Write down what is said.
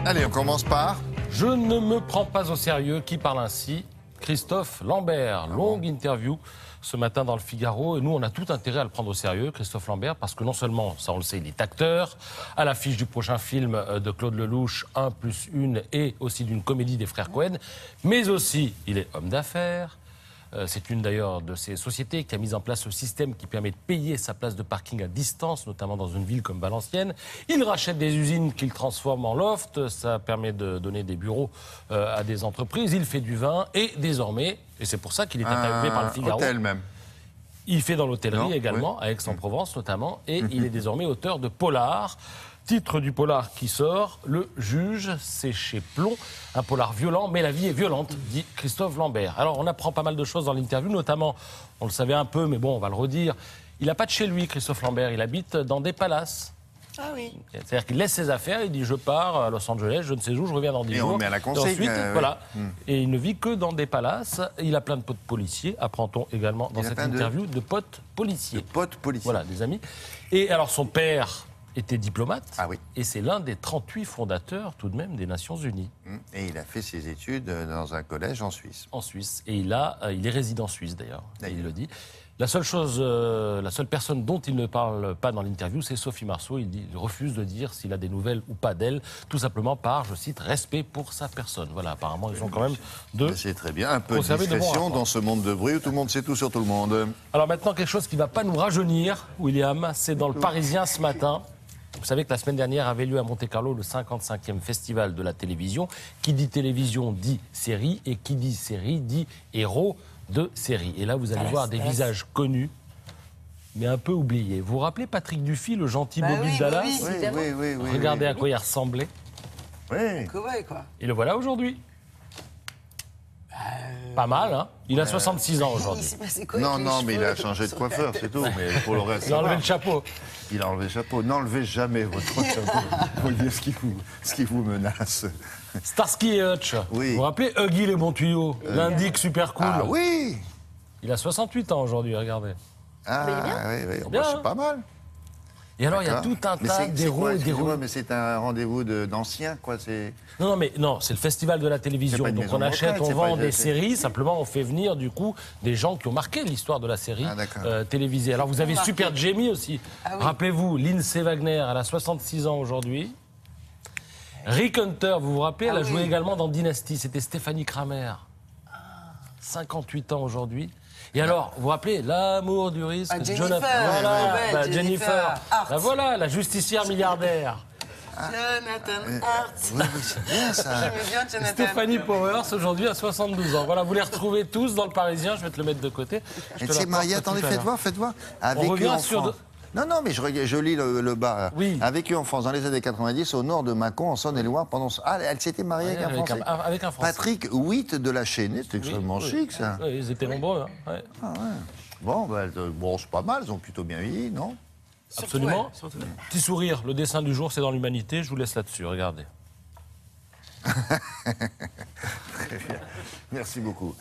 Allez, on commence par... Je ne me prends pas au sérieux. Qui parle ainsi? Christophe Lambert. Longue interview ce matin dans le Figaro. Et nous, on a tout intérêt à le prendre au sérieux, Christophe Lambert, parce que non seulement, ça on le sait, il est acteur, à l'affiche du prochain film de Claude Lelouch, 1+1, et aussi d'une comédie des frères Cohen, mais aussi, il est homme d'affaires. C'est une d'ailleurs de ces sociétés qui a mis en place ce système qui permet de payer sa place de parking à distance, notamment dans une ville comme Valenciennes. Il rachète des usines qu'il transforme en loft, ça permet de donner des bureaux à des entreprises. Il fait du vin et désormais, et c'est pour ça qu'il est interviewé par le Figaro. Hôtel même. Il fait dans l'hôtellerie également, à Aix-en-Provence notamment, et il est désormais auteur de Polar. Titre du polar qui sort, Le Juge, c'est chez Plomb, un polar violent, mais la vie est violente, dit Christophe Lambert. Alors on apprend pas mal de choses dans l'interview, notamment, on le savait un peu, mais bon, on va le redire, il n'a pas de chez lui, Christophe Lambert, il habite dans des palaces. Ah oui. C'est-à-dire qu'il laisse ses affaires, il dit je pars à Los Angeles, je ne sais où, je reviens dans 10 jours. Et on met à la consigne. Ensuite, voilà. Et il ne vit que dans des palaces. Il a plein de potes policiers, apprend-on également dans cette interview, de potes policiers. De potes policiers. Voilà, des amis. Et alors son père était diplomate, ah oui. Et c'est l'un des 38 fondateurs tout de même des Nations Unies. Et il a fait ses études dans un collège en Suisse. En Suisse. Et il est résident suisse d'ailleurs, il le dit. La seule personne dont il ne parle pas dans l'interview, c'est Sophie Marceau. Il refuse de dire s'il a des nouvelles ou pas d'elle, tout simplement par, je cite, respect pour sa personne. Voilà, apparemment, ils ont quand même C'est très bien, un peu de discrétion dans ce monde de bruit où tout le monde sait tout sur tout le monde. Alors maintenant, quelque chose qui ne va pas nous rajeunir, William, c'est dans le Parisien ce matin. Vous savez que la semaine dernière avait lieu à Monte-Carlo le 55e festival de la télévision. Qui dit télévision dit série, et qui dit série dit héros de série. Et là, vous allez voir des visages connus, mais un peu oubliés. Vous vous rappelez Patrick Dufy, le gentil Bobby de Dallas? Oui. Regardez à quoi il ressemblait. Oui. Quoi. Et le voilà aujourd'hui. Pas mal, hein? Il a 66 ans aujourd'hui. Non, mais il a changé de coiffeur, c'est tout. Mais pour le reste, il a enlevé le chapeau. Il a enlevé le chapeau. N'enlevez jamais votre chapeau. Vous voyez ce qui vous menace. Starsky et Hutch. Oui. Vous vous rappelez Huggy les bons tuyaux, l'indique super cool. Ah oui. Il a 68 ans aujourd'hui, regardez. Ah oui. Bien, c'est pas mal. Et alors, il y a tout un tas d'héros et d'héroïnes. Mais c'est un rendez-vous d'anciens, quoi. Non, c'est le festival de la télévision. Donc on achète, on vend des séries. Simplement, on fait venir, du coup, des gens qui ont marqué l'histoire de la série télévisée. Alors, vous avez Super Jamie aussi. Ah, oui. Rappelez-vous, Lindsay Wagner, elle a 66 ans aujourd'hui. Rick Hunter, vous vous rappelez, elle a joué également dans Dynasty. C'était Stéphanie Kramer. 58 ans aujourd'hui. Et alors, vous vous rappelez, l'amour du risque, Jennifer. Jennifer. Voilà, la justicière milliardaire. Jonathan Hart. Oui, c'est bien ça. Stéphanie Powers, aujourd'hui à 72 ans. Voilà, vous les retrouvez tous dans le Parisien, je vais te le mettre de côté. C'est marié, attendez, faites voir. On revient sur... Non, mais je lis le bas. Oui. A vécu en France dans les années 90, au nord de Mâcon, en Saône-et-Loire, pendant... Ah, elle s'était mariée avec un Français. Avec un Français. Patrick Witt de la Chênaie, c'est extrêmement chic, ça. Oui, ils étaient nombreux. Hein. Ouais. Ah ouais. Bon, c'est pas mal, ils ont plutôt bien vieilli, non? Absolument. Petit sourire, le dessin du jour, c'est dans l'humanité. Je vous laisse là-dessus, regardez. Très bien. Merci beaucoup.